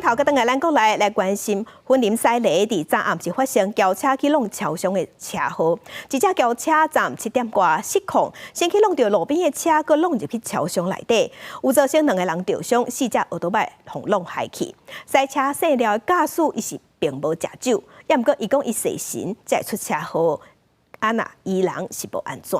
头个等下咱国来关心，云林西里伫昨暗时发生轿车去弄桥上的车祸，一只轿车站7点外失控，先去弄到路边的车，搁弄入去桥上内底，有造成2个人受伤，4只奥多麦互弄害去。赛车细料的驾驶伊是并无食酒，也毋过伊讲伊细神才会出车祸，那伊人是无安怎？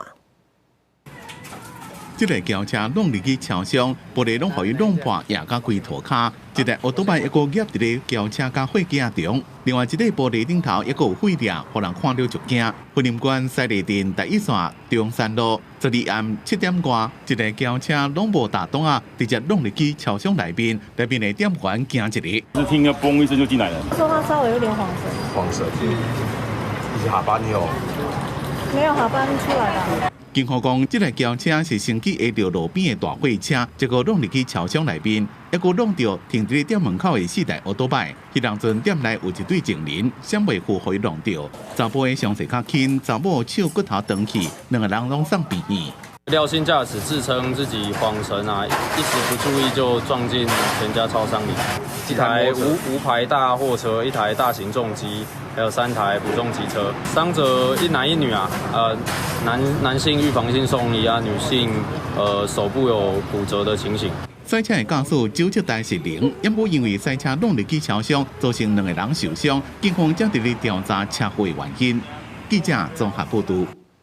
这个轿车弄入去桥上，玻璃拢互伊弄破，也甲规涂骹。一台奥多曼一个夹伫咧轿车甲货架中，另外一个玻璃顶头一个有碎裂，互人看到就惊。云林县西里镇第一线中山路，12暗7点外，一个轿车拢无打档啊，直接弄入去桥上内面的店员惊一个。是听个嘣一声就进来了。说它稍微有点晃神。晃神，是下班有？没有下班出来的。 警方讲，这台轿车是先去下到路边的大货车，结果弄入去桥上内面，还佫弄到停伫店门口的4台奥多麦。迄当阵店内有一对情人，想袂赴互伊弄到。查甫的伤势较轻，查某手骨头断去，2个人拢送病院。 廖姓驾驶自称自己晃神啊，一时不注意就撞进全家超商里。一台无牌大货车，一台大型重机，还有3台补重机车。伤者1男1女啊，男性预防性送医啊，女性手部有骨折的情形。赛车的驾驶酒测台是0，也无因为赛车弄入去桥上，造成2个人受伤。警方正伫咧调查车祸的原因。记者综合报道。